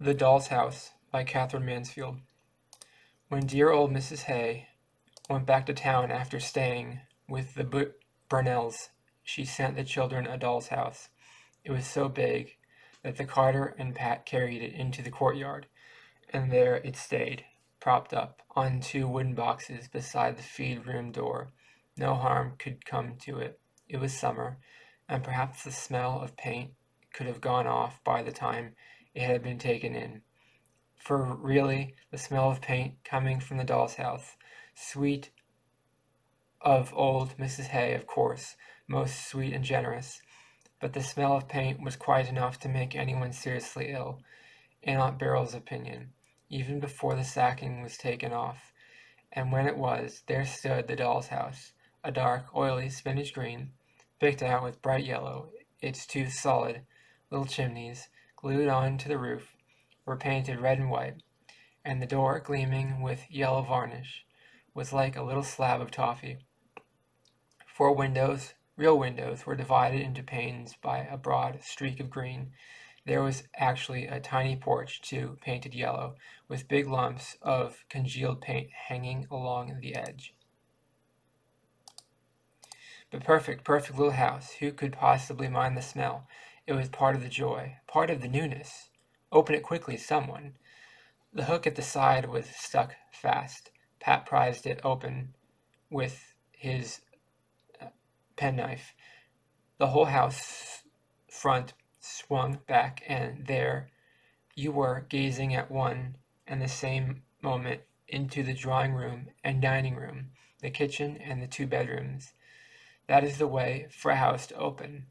The Doll's House by Katherine Mansfield. When dear old Mrs. Hay went back to town after staying with the Burnells, she sent the children a doll's house. It was so big that the carter and Pat carried it into the courtyard, and there it stayed, propped up on two wooden boxes beside the feed-room door. No harm could come to it. It was summer, and perhaps the smell of paint could have gone off by the time it had been taken in. For really, the smell of paint coming from the doll's house, sweet of old Mrs. Hay, of course, most sweet and generous, but the smell of paint was quite enough to make anyone seriously ill, in Aunt Beryl's opinion, even before the sacking was taken off. And when it was, there stood the doll's house, a dark, oily spinach green, picked out with bright yellow. Its two solid little chimneys, glued on to the roof, were painted red and white, and the door, gleaming with yellow varnish, was like a little slab of toffee. Four windows, real windows, were divided into panes by a broad streak of green. There was actually a tiny porch, too, painted yellow, with big lumps of congealed paint hanging along the edge. But perfect little house. Who could possibly mind the smell? It was part of the joy, part of the newness. Open it quickly, someone. The hook at the side was stuck fast. Pat prized it open with his penknife. The whole house front swung back, and there you were, gazing at one and the same moment into the drawing room and dining room, the kitchen and the two bedrooms. That is the way for a house to open.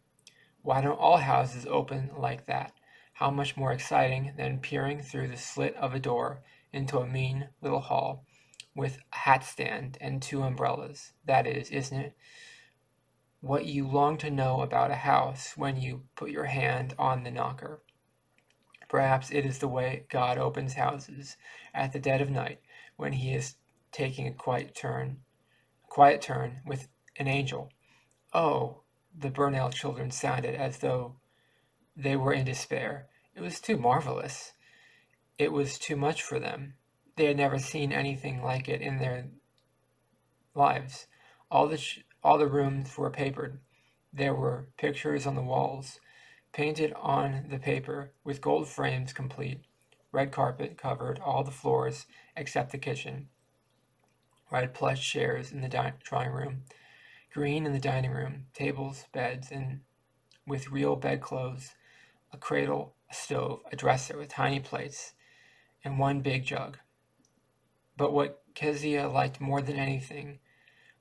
Why don't all houses open like that? How much more exciting than peering through the slit of a door into a mean little hall with a hat stand and two umbrellas. That is, isn't it, what you long to know about a house when you put your hand on the knocker? Perhaps it is the way God opens houses at the dead of night when he is taking a quiet turn with an angel. Oh, the Burnell children sounded as though they were in despair. It was too marvelous. It was too much for them. They had never seen anything like it in their lives. All the rooms were papered. There were pictures on the walls, painted on the paper, with gold frames complete. Red carpet covered all the floors except the kitchen. Red plush chairs in the drawing room. Green in the dining room. Tables, beds, and with real bedclothes. A cradle, a stove, a dresser with tiny plates, and one big jug. But what Kezia liked more than anything,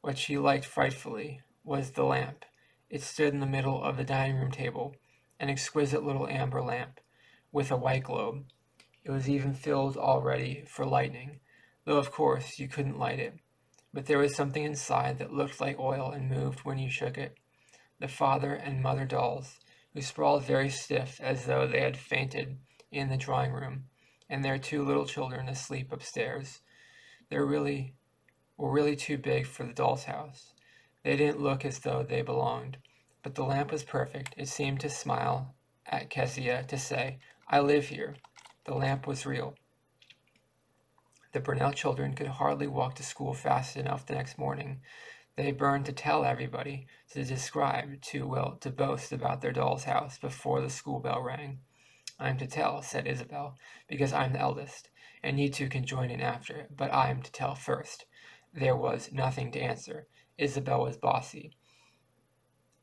what she liked frightfully, was the lamp. It stood in the middle of the dining room table, an exquisite little amber lamp, with a white globe. It was even filled all ready for lighting, though of course you couldn't light it. But there was something inside that looked like oil and moved when you shook it. The father and mother dolls, who sprawled very stiff as though they had fainted in the drawing room, and their two little children asleep upstairs. They were really too big for the doll's house. They didn't look as though they belonged. But the lamp was perfect. It seemed to smile at Kezia, to say, I live here. The lamp was real. The Burnell children could hardly walk to school fast enough the next morning. They burned to tell everybody, to describe, to boast about their doll's house before the school bell rang. I'm to tell, said Isabel, because I'm the eldest, and you two can join in after, but I'm to tell first. There was nothing to answer. Isabel was bossy.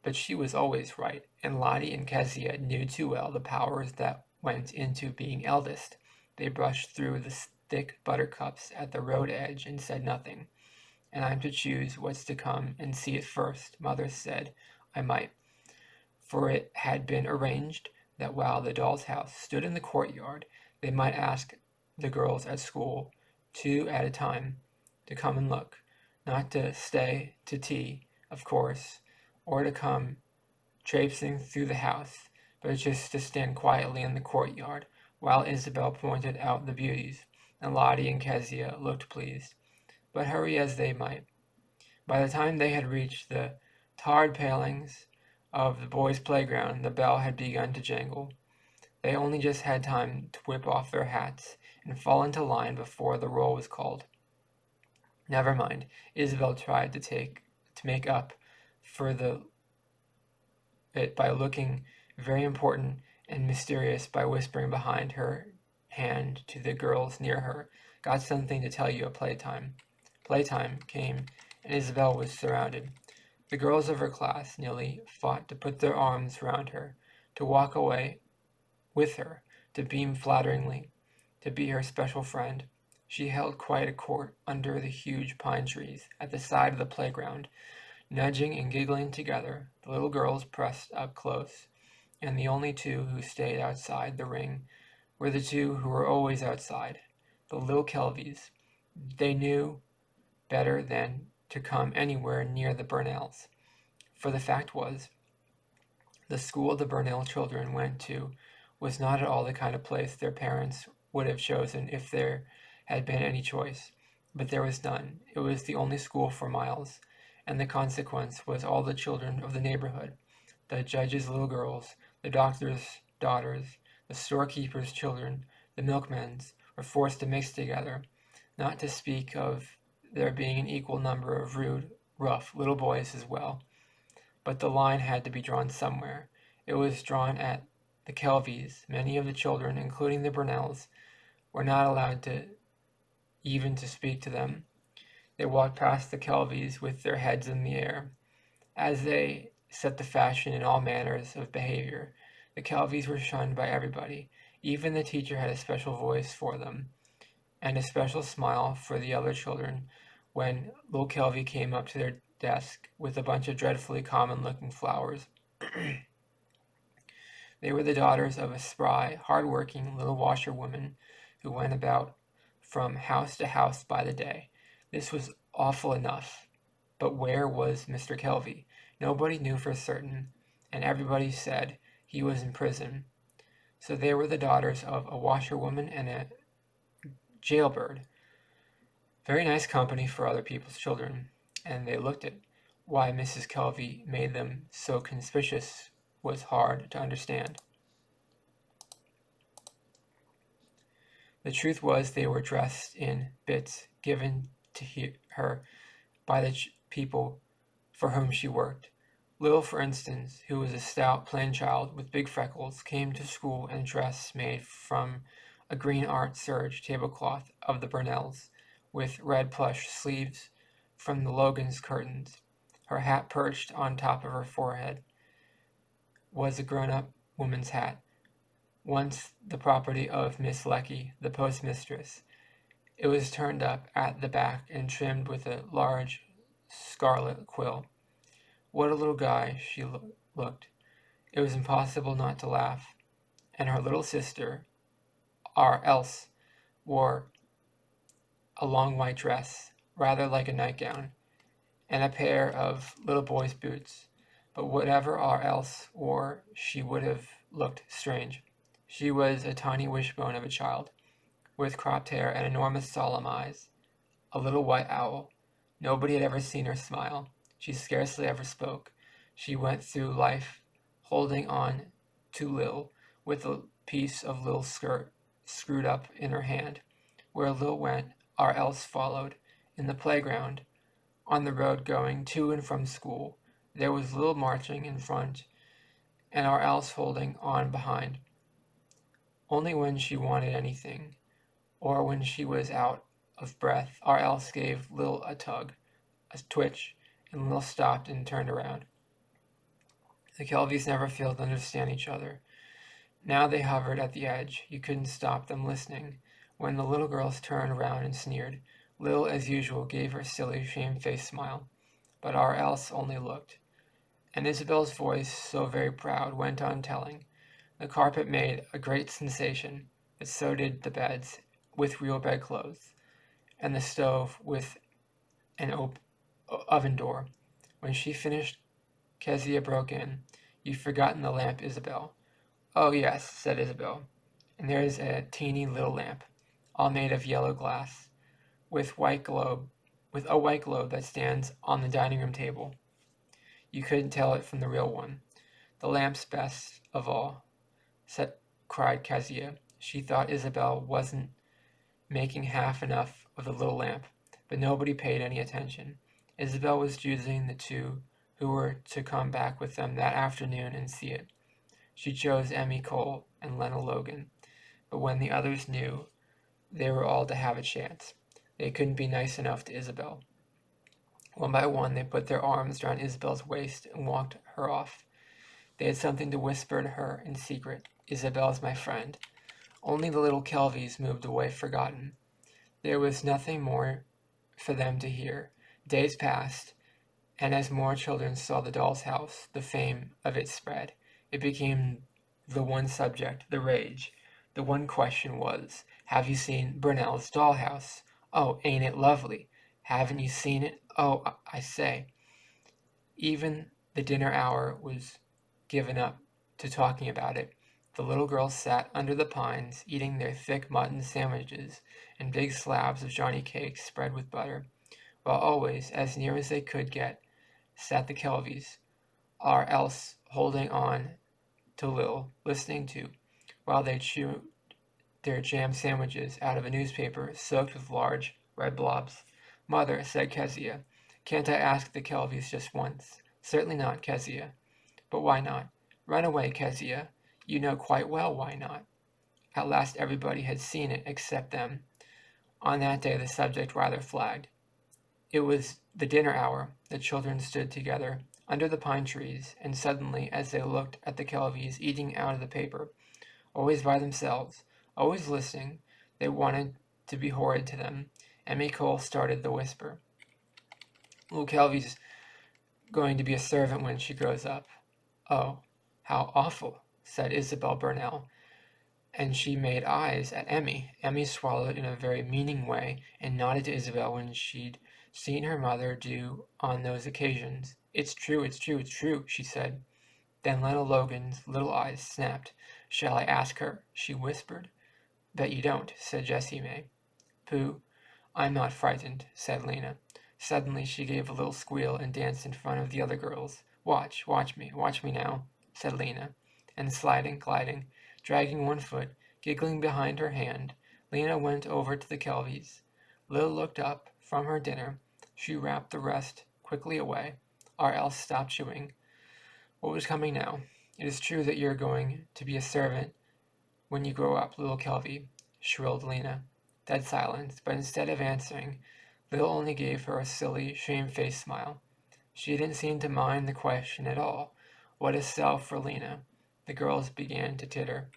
But she was always right, and Lottie and Kezia knew too well the powers that went into being eldest. They brushed through the thick buttercups at the road edge and said nothing. And I'm to choose what's to come and see it first, Mother said I might, for it had been arranged that while the doll's house stood in the courtyard, they might ask the girls at school, two at a time, to come and look, not to stay to tea, of course, or to come traipsing through the house, but just to stand quietly in the courtyard while Isabel pointed out the beauties, and Lottie and Kezia looked pleased. But hurry as they might, by the time they had reached the tarred palings of the boys' playground, the bell had begun to jangle. They only just had time to whip off their hats and fall into line before the roll was called. Never mind, Isabel tried to make up for it by looking very important and mysterious by whispering behind her hand to the girls near her, "Got something to tell you at playtime." Playtime came, and Isabel was surrounded. The girls of her class nearly fought to put their arms round her, to walk away with her, to beam flatteringly, to be her special friend. She held quite a court under the huge pine trees at the side of the playground, nudging and giggling together. The little girls pressed up close, and the only two who stayed outside the ring were the two who were always outside, the little Kelvies. They knew better than to come anywhere near the Burnells, for the fact was, the school the Burnell children went to was not at all the kind of place their parents would have chosen if there had been any choice. But there was none. It was the only school for miles, and the consequence was all the children of the neighborhood, the judge's little girls, the doctor's daughters, the storekeeper's children, the milkmen's, were forced to mix together, not to speak of there being an equal number of rude, rough little boys as well. But the line had to be drawn somewhere. It was drawn at the Kelvies. Many of the children, including the Burnells, were not allowed to even to speak to them. They walked past the Kelvies with their heads in the air, as they set the fashion in all manners of behavior. The Kelvies were shunned by everybody. Even the teacher had a special voice for them, and a special smile for the other children when little Kelvy came up to their desk with a bunch of dreadfully common-looking flowers. They were the daughters of a spry, hard-working little washerwoman who went about from house to house by the day. This was awful enough, but where was Mr. Kelvy? Nobody knew for certain, and everybody said he was in prison. So they were the daughters of a washerwoman and a jailbird. Very nice company for other people's children, and they looked it. Why Mrs. Kelvy made them so conspicuous was hard to understand. The truth was they were dressed in bits given to her by the people for whom she worked. Lil, for instance, who was a stout, plain child with big freckles, came to school in a dress made from a green art serge tablecloth of the Burnells, with red plush sleeves from the Logan's curtains. Her hat perched on top of her forehead was a grown-up woman's hat, once the property of Miss Lecky, the postmistress. It was turned up at the back and trimmed with a large scarlet quill. What a little guy she looked. It was impossible not to laugh. And her little sister, our Else, wore a long white dress, rather like a nightgown, and a pair of little boy's boots. But whatever our Else wore, she would have looked strange. She was a tiny wishbone of a child, with cropped hair and enormous solemn eyes, a little white owl. Nobody had ever seen her smile. She scarcely ever spoke. She went through life holding on to Lil, with a piece of Lil's skirt screwed up in her hand. Where Lil went, our Else followed. In the playground, on the road going to and from school, there was Lil marching in front, and our Else holding on behind. Only when she wanted anything, or when she was out of breath, our Else gave Lil a tug, a twitch, and Lil stopped and turned around. The Kelvies never failed to understand each other. Now they hovered at the edge. You couldn't stop them listening. When the little girls turned around and sneered, Lil, as usual, gave her silly, shamefaced smile. But our Else only looked. And Isabel's voice, so very proud, went on telling. The carpet made a great sensation, but so did the beds, with real bedclothes, and the stove with an oven door. When she finished, Kezia broke in. "You've forgotten the lamp, Isabel." "Oh, yes," said Isabel. "And there's a teeny little lamp, all made of yellow glass, with a white globe that stands on the dining room table. You couldn't tell it from the real one. The lamp's best of all," said cried Kezia. She thought Isabel wasn't making half enough of the little lamp, but nobody paid any attention. Isabel was choosing the two who were to come back with them that afternoon and see it. She chose Emmy Cole and Lena Logan, but when the others knew, they were all to have a chance. They couldn't be nice enough to Isabel. One by one, they put their arms around Isabel's waist and walked her off. They had something to whisper to her in secret. Isabel's my friend. Only the little Kelvies moved away forgotten. There was nothing more for them to hear. Days passed, and as more children saw the doll's house, the fame of it spread. It became the one subject, the rage. The one question was, have you seen Brunel's dollhouse? Oh, ain't it lovely? Haven't you seen it? Oh, I say. Even the dinner hour was given up to talking about it. The little girls sat under the pines, eating their thick mutton sandwiches and big slabs of Johnny cakes spread with butter, while always, as near as they could get, sat the Kelvies, or else holding on to Lil, listening to, while they chewed their jam sandwiches out of a newspaper soaked with large red blobs. Mother, said Kezia, can't I ask the Kelvies just once? Certainly not, Kezia. But why not? Run away, Kezia. You know quite well why not. At last everybody had seen it except them. On that day the subject rather flagged. It was the dinner hour. The children stood together under the pine trees, and suddenly, as they looked at the Kelvies eating out of the paper, always by themselves, always listening, they wanted to be horrid to them. Emmy Cole started the whisper. Little Kelvy's going to be a servant when she grows up. Oh, how awful, said Isabel Burnell, and she made eyes at Emmy. Emmy swallowed in a very meaning way and nodded to Isabel when she'd seen her mother do on those occasions. It's true, it's true, it's true, she said. Then Lena Logan's little eyes snapped. Shall I ask her? She whispered. Bet you don't, said Jessie May. Pooh, I'm not frightened, said Lena. Suddenly she gave a little squeal and danced in front of the other girls. Watch me now, said Lena, and sliding, gliding, dragging one foot, giggling behind her hand, Lena went over to the Kelvies. Lil looked up from her dinner. She wrapped the rest quickly away, or else stopped chewing. What was coming now? It is true that you're going to be a servant when you grow up, little Kelvy, shrilled Lena. Dead silence, but instead of answering, Lil only gave her a silly, shamefaced smile. She didn't seem to mind the question at all. What a sell for Lena. The girls began to titter.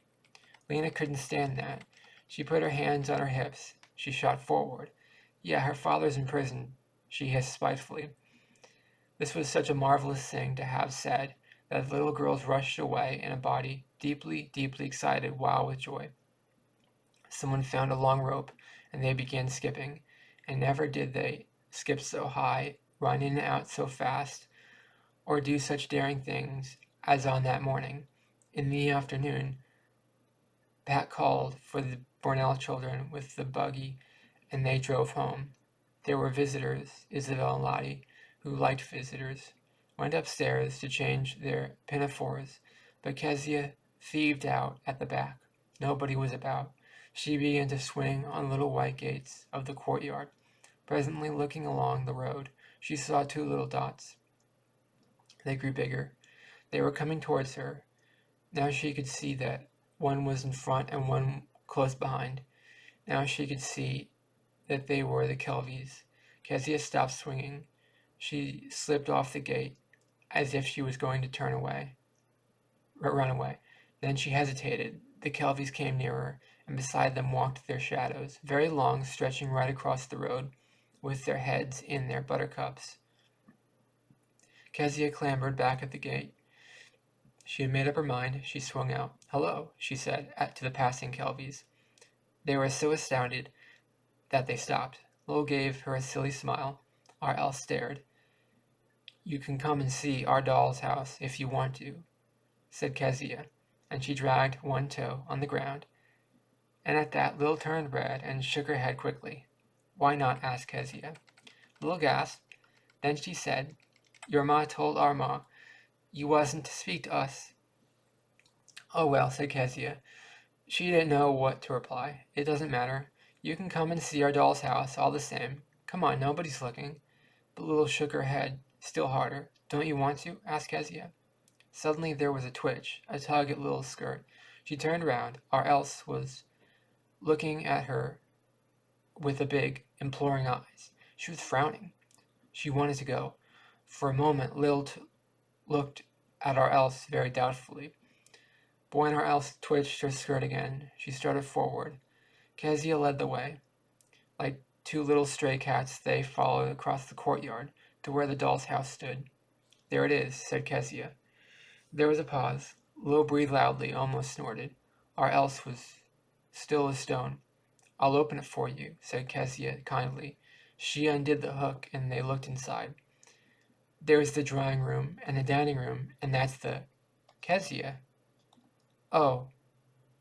Lena couldn't stand that. She put her hands on her hips. She shot forward. Yeah, her father's in prison, she hissed spitefully. This was such a marvelous thing to have said that the little girls rushed away in a body, deeply, deeply excited, wild with joy. Someone found a long rope, and they began skipping, and never did they skip so high, run in and out so fast, or do such daring things as on that morning. In the afternoon, Pat called for the Bornell children with the buggy, and they drove home. There were visitors, Isabel and Lottie, who liked visitors, went upstairs to change their pinafores, but Kezia thieved out at the back. Nobody was about. She began to swing on little white gates of the courtyard. Presently, looking along the road, she saw two little dots. They grew bigger. They were coming towards her. Now she could see that one was in front and one close behind. Now she could see that they were the Kelvies. Kezia stopped swinging. She slipped off the gate as if she was going to run away. Then she hesitated. The Kelvies came nearer, and beside them walked their shadows, very long, stretching right across the road, with their heads in their buttercups. Kezia clambered back at the gate. She had made up her mind. She swung out. Hello, she said to the passing Kelvies. They were so astounded that they stopped. Lil gave her a silly smile. R.L. stared. You can come and see our doll's house if you want to, said Kezia, and she dragged one toe on the ground. And at that, Lil turned red and shook her head quickly. Why not? Asked Kezia. Lil gasped. Then she said, Your ma told our ma you wasn't to speak to us. Oh well, said Kezia. She didn't know what to reply. It doesn't matter. You can come and see our doll's house all the same. Come on, nobody's looking. But Lil shook her head, still harder. Don't you want to? Asked Kezia. Suddenly there was a twitch, a tug at Lil's skirt. She turned round. Our Else was looking at her with the big, imploring eyes. She was frowning. She wanted to go. For a moment, looked at our Else very doubtfully. But when our Else twitched her skirt again, she started forward. Kezia led the way. Like two little stray cats, they followed across the courtyard to where the doll's house stood. There it is, said Kezia. There was a pause. Lil breathed loudly, almost snorted. Our Else was still as stone. I'll open it for you, said Kezia kindly. She undid the hook, and they looked inside. There's the drawing room and the dining room, and that's the... Kezia. Oh,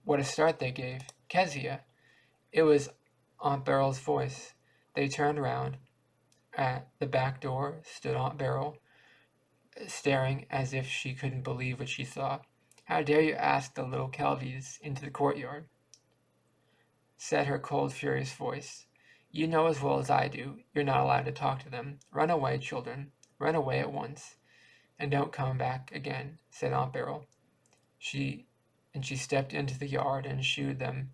what a start they gave. Kezia. It was Aunt Beryl's voice. They turned round. At the back door stood Aunt Beryl, staring as if she couldn't believe what she saw. How dare you ask the little Kelvies into the courtyard? Said her cold, furious voice. You know as well as I do, you're not allowed to talk to them. Run away, children. Run away at once. And don't come back again, said Aunt Beryl. She stepped into the yard and shooed them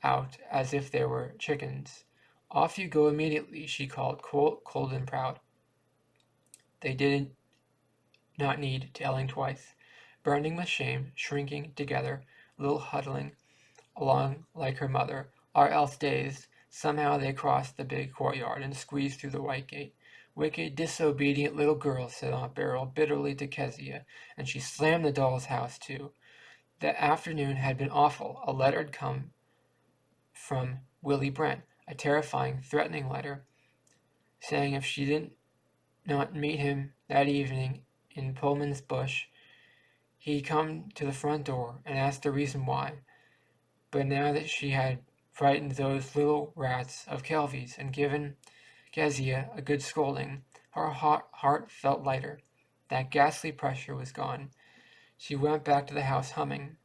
out as if they were chickens. Off you go immediately, she called, cold and proud. They did not need telling twice. Burning with shame, shrinking together, little huddling along like her mother, or else dazed, somehow they crossed the big courtyard and squeezed through the white gate. Wicked, disobedient little girl, said Aunt Beryl bitterly to Kezia, and she slammed the doll's house too. That afternoon had been awful. A letter had come from Willie Brent, a terrifying, threatening letter, saying if she did not meet him that evening in Pullman's Bush, he'd come to the front door and ask the reason why. But now that she had frightened those little rats of Kelvies and given Kezia a good scolding, her heart felt lighter. That ghastly pressure was gone. She went back to the house humming.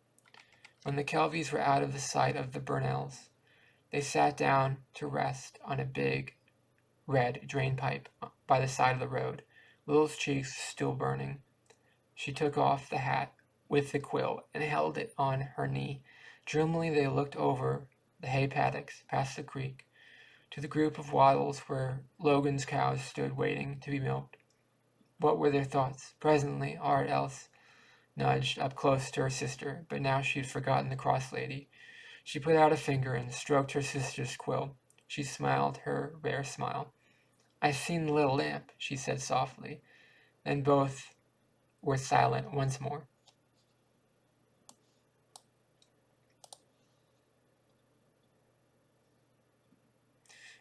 When the Kelvies were out of the sight of the Burnells, they sat down to rest on a big red drain pipe by the side of the road, Lil's cheeks still burning. She took off the hat with the quill and held it on her knee. Dreamily they looked over the hay paddocks, past the creek, to the group of wattles where Logan's cows stood waiting to be milked. What were their thoughts? Presently, Art Else nudged up close to her sister, but now she had forgotten the cross lady. She put out a finger and stroked her sister's quill. She smiled her rare smile. I've seen the little lamp, she said softly. Then both were silent once more.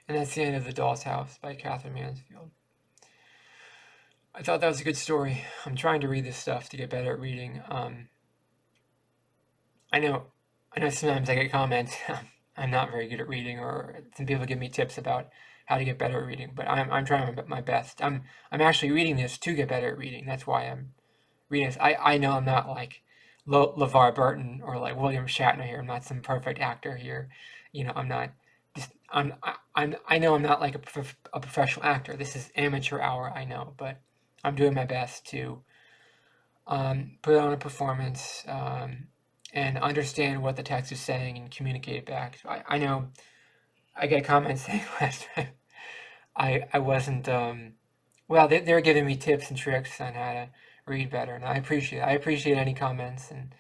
And that's the end of The Doll's House by Katherine Mansfield. I thought that was a good story. I'm trying to read this stuff to get better at reading. I know sometimes I get comments I'm not very good at reading, or some people give me tips about how to get better at reading, but I'm trying my best. I'm actually reading this to get better at reading. That's why I'm reading this. I know I'm not like LeVar Burton or like William Shatner here. I'm not some perfect actor here. I'm not just I know I'm not like a professional actor. This is amateur hour, I know, but I'm doing my best to put on a performance, and understand what the text is saying and communicate it back. So I know I get comments saying last time I wasn't, well, they're giving me tips and tricks on how to read better, and I appreciate any comments, and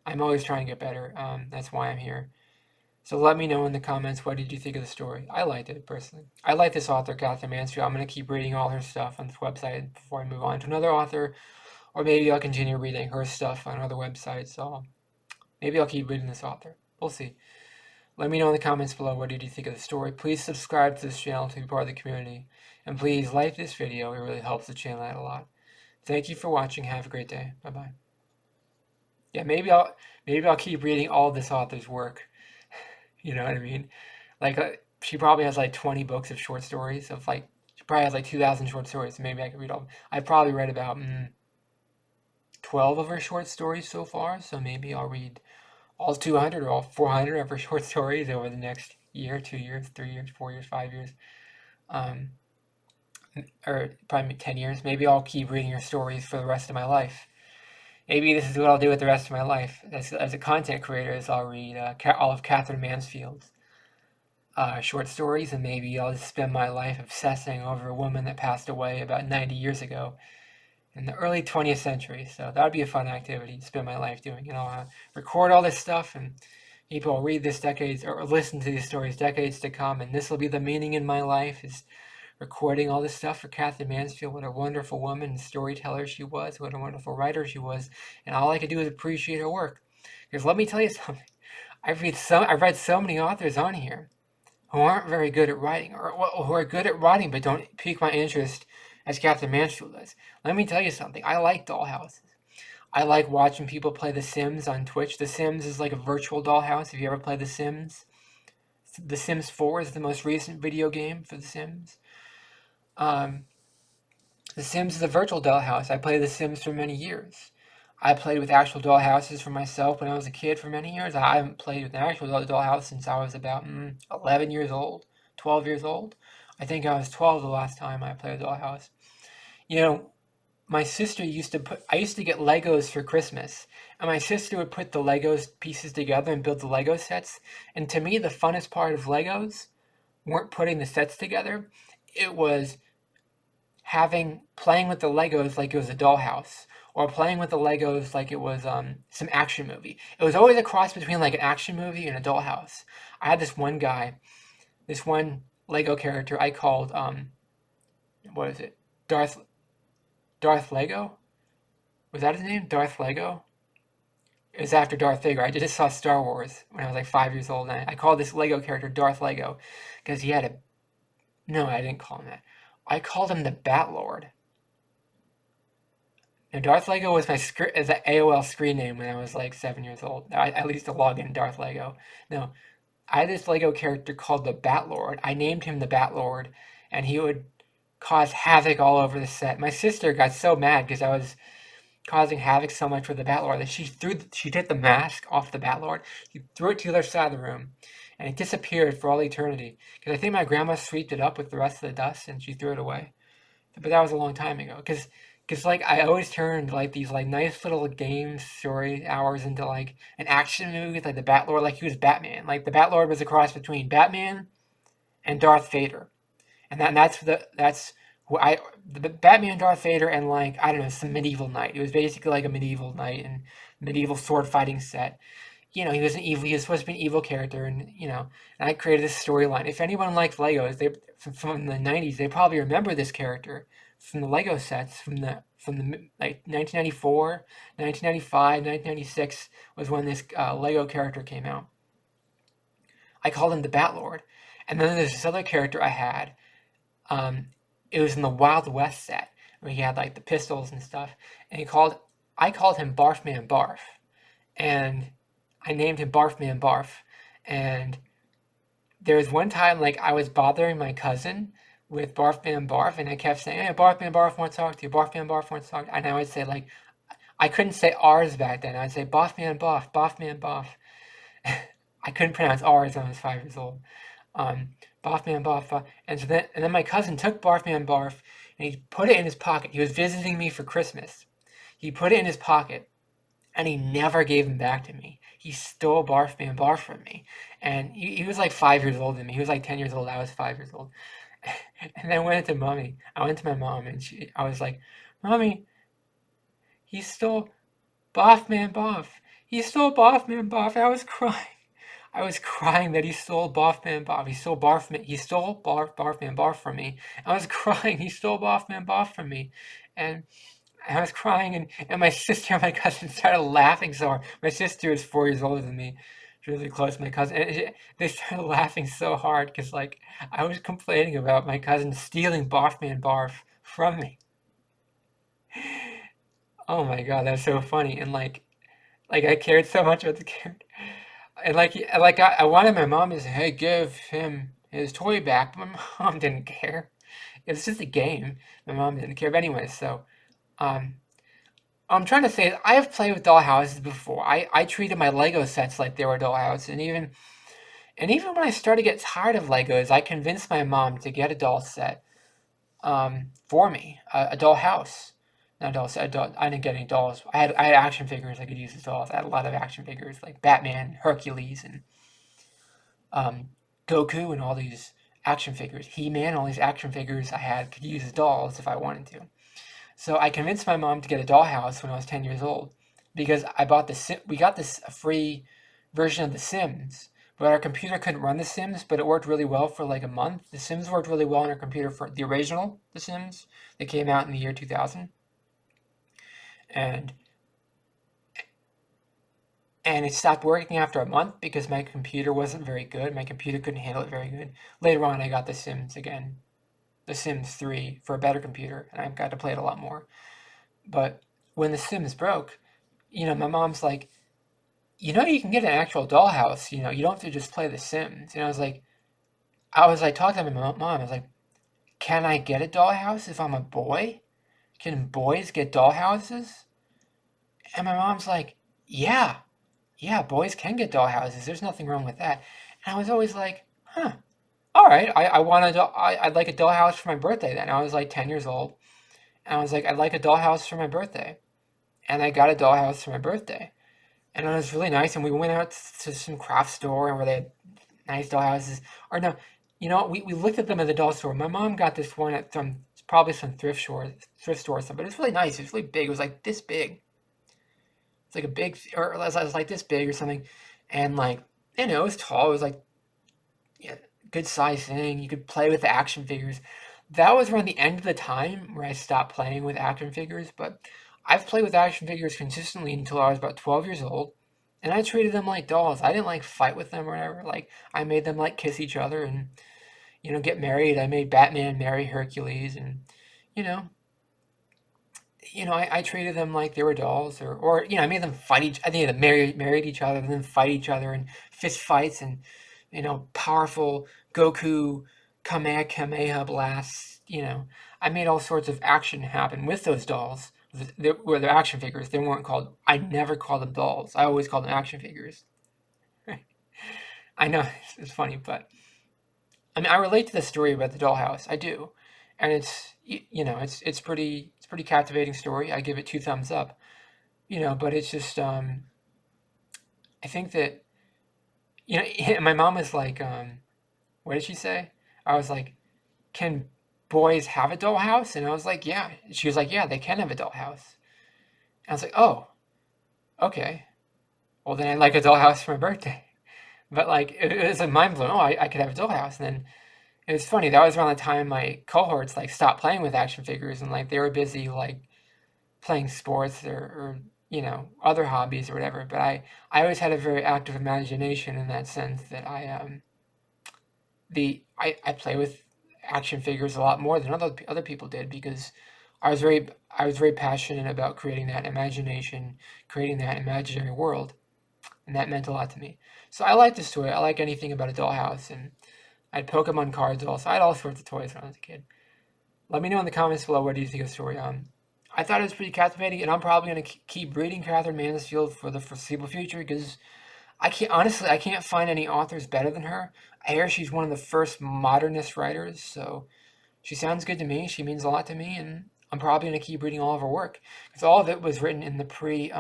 I'm always trying to get better. That's why I'm here. So let me know in the comments, what did you think of the story? I liked it, personally. I like this author, Katherine Mansfield. I'm going to keep reading all her stuff on this website before I move on to another author, or maybe I'll continue reading her stuff on other websites. So maybe I'll keep reading this author. We'll see. Let me know in the comments below, what did you think of the story. Please subscribe to this channel to be part of the community. And please like this video. It really helps the channel out a lot. Thank you for watching. Have a great day. Bye-bye. Yeah, maybe I'll keep reading all this author's work. You know what I mean? Like, she probably has like 20 books of short stories she probably has like 2,000 short stories. So maybe I could read all of them. I've probably read about 12 of her short stories so far. So maybe I'll read all 200 or all 400 of her short stories over the next year, 2 years, 3 years, 4 years, 5 years, um, or probably 10 years. Maybe I'll keep reading her stories for the rest of my life. Maybe this is what I'll do with the rest of my life as a content creator. Is I'll read all of Katherine Mansfield's short stories, and maybe I'll just spend my life obsessing over a woman that passed away about 90 years ago in the early 20th century. So that would be a fun activity to spend my life doing. Record all this stuff, and people will read this decades or listen to these stories decades to come, and this will be the meaning in my life, is recording all this stuff for Katherine Mansfield. What a wonderful woman and storyteller she was. What a wonderful writer she was. And all I could do is appreciate her work. Because let me tell you something. I've read so many authors on here who aren't very good at writing, or who are good at writing but don't pique my interest as Katherine Mansfield does. Let me tell you something. I like dollhouses. I like watching people play The Sims on Twitch. The Sims is like a virtual dollhouse. If you ever played The Sims, The Sims 4 is the most recent video game for The Sims. The Sims is a virtual dollhouse. I played The Sims for many years. I played with actual dollhouses for myself when I was a kid for many years. I haven't played with an actual dollhouse since I was about 11 years old, 12 years old. I think I was 12 the last time I played a dollhouse. You know, my sister I used to get Legos for Christmas, and my sister would put the Legos pieces together and build the Lego sets. And to me, the funnest part of Legos weren't putting the sets together. It was playing with the Legos like it was a dollhouse, or playing with the Legos like it was some action movie. It was always a cross between like an action movie and a dollhouse. I had this one Lego character I called what is it? Darth Lego? Was that his name? Darth Lego? It was after Darth Vader. I just saw Star Wars when I was like 5 years old, and I called this Lego character Darth Lego because he had a. No, I didn't call him that. I called him the Bat Lord. Now, Darth Lego was my as an AOL screen name when I was like 7 years old. I used to log in Darth Lego. No, I had this Lego character called the Bat Lord. I named him the Bat Lord, and he would cause havoc all over the set. My sister got so mad because I was causing havoc so much with the Batlord that she took the mask off the Batlord, she threw it to the other side of the room, and it disappeared for all eternity. Because I think my grandma swept it up with the rest of the dust and she threw it away. But that was a long time ago. Because like I always turned like these like nice little game story hours into like an action movie with like the Batlord, like he was Batman. Like the Batlord was a cross between Batman and Darth Vader, and that's who the Batman, Darth Vader, and like I don't know, some medieval knight. It was basically like a medieval knight and medieval sword fighting set. He was an evil. He was supposed to be an evil character, and and I created this storyline. If anyone likes Legos, they from the '90s, they probably remember this character from the Lego sets from the like 1994, 1995, 1996 was when this Lego character came out. I called him the Batlord, and then there's this other character I had. Um, it was in the Wild West set where he had like the pistols and stuff, and I called him Barfman Barf, and I named him Barfman Barf, and there was one time like I was bothering my cousin with Barfman Barf, and I kept saying, "Hey, Barfman Barf wants to talk to you. Barfman Barf wants to talk," and I would say like I couldn't say R's back then. I'd say Barfman Barf, Barfman Barf. I couldn't pronounce R's when I was 5 years old. um, Barfman Barf. And then my cousin took Barfman Barf and he put it in his pocket. He was visiting me for Christmas. He put it in his pocket and he never gave him back to me. He stole Barfman Barf from me. And he was like 5 years older than me. He was like 10 years old. I was 5 years old. And then I went to mommy. I went to my mom and I was like, "Mommy, he stole Barfman Barf. He stole Barfman Barf." I was crying. I was crying that he stole Barfman Barf. He stole Barfman Barf from me. I was crying. He stole Barfman Barf from me, and I was crying. And my sister and my cousin started laughing so hard. My sister is 4 years older than me. She's really close to my cousin. And they started laughing so hard because like I was complaining about my cousin stealing Barfman Barf from me. Oh my god, that's so funny. And like I cared so much about the character. And I wanted my mom to say, "Hey, give him his toy back," but my mom didn't care. It was just a game. My mom didn't care. But anyway, so um, I'm trying to say I have played with doll houses before. I treated my Lego sets like they were doll houses, and even when I started to get tired of Legos, I convinced my mom to get a doll set for me, a doll house. Not a doll set. I didn't get any dolls. I had action figures I could use as dolls. I had a lot of action figures like Batman, Hercules, and um, Goku, and all these action figures. He-Man, all these action figures I had could use as dolls if I wanted to. So I convinced my mom to get a dollhouse when I was 10 years old because I bought we got this a free version of The Sims, but our computer couldn't run The Sims, but it worked really well for like a month. The Sims worked really well on our computer for the original The Sims that came out in the year 2000. And and it stopped working after a month because my computer wasn't very good. My computer couldn't handle it very good. Later on I got The Sims again, The Sims 3 for a better computer, and I got to play it a lot more. But when The Sims broke, my mom's like, you can get an actual dollhouse. You don't have to just play The Sims. And I was like talking to my mom. I was like, can I get a dollhouse if I'm a boy? Can boys get dollhouses? And my mom's like, yeah, yeah, boys can get dollhouses. There's nothing wrong with that. And I was always like, huh, all right. I'd like a dollhouse for my birthday then. I was like 10 years old. And I was like, I'd like a dollhouse for my birthday. And I got a dollhouse for my birthday. And it was really nice. And we went out to some craft store and where they had nice dollhouses. Or no, we looked at them at the doll store. My mom got this one at probably some thrift store or something. But it's really nice. It's really big. It was like this big. It's like a big, or it was like this big or something. And like, it was tall. It was like, yeah, good size thing. You could play with the action figures. That was around the end of the time where I stopped playing with action figures. But I've played with action figures consistently until I was about 12 years old. And I treated them like dolls. I didn't like fight with them or whatever. Like I made them like kiss each other and get married. I made Batman marry Hercules, and you know I treated them like they were dolls, or I made them fight I think they married each other and then fight each other and fist fights and powerful Goku Kamehameha blasts. I made all sorts of action happen with those dolls. Were they're action figures. They weren't called. I never called them dolls. I always called them action figures. I know it's funny, but I mean I relate to the story about the dollhouse. I do, and it's pretty captivating story. I give it two thumbs up. But it's just I think that my mom was like what did she say? I was like, can boys have a dollhouse? And I was like, yeah. She was like, yeah, they can have a dollhouse. And I was like, oh, okay. Well, then I like a dollhouse for my birthday. But like, it was like mind blowing. Oh, I could have a dollhouse. And then it was funny. That was around the time my cohorts like stopped playing with action figures and like they were busy like playing sports or other hobbies or whatever. But I always had a very active imagination in that sense that I play with action figures a lot more than other people did because I was very passionate about creating that imagination, creating that imaginary world, and that meant a lot to me. So I like this toy. I like anything about a dollhouse, and I had Pokemon cards also. I had all sorts of toys when I was a kid. Let me know in the comments below what do you think of the story. I thought it was pretty captivating, and I'm probably gonna keep reading Katherine Mansfield for the foreseeable future because I can't find any authors better than her. I hear she's one of the first modernist writers, so she sounds good to me. She means a lot to me, and I'm probably gonna keep reading all of her work because all of it was written in the pre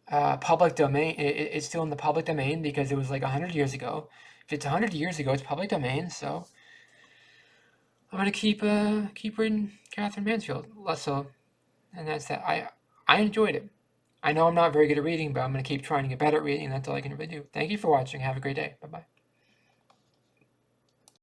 public domain. It's still in the public domain because it was like 100 years ago. If it's 100 years ago, it's public domain. So I'm gonna keep reading Katherine Mansfield. So, and that's that. I enjoyed it. I know I'm not very good at reading, but I'm gonna keep trying to get better at reading. That's all I can really do. Thank you for watching. Have a great day. Bye bye.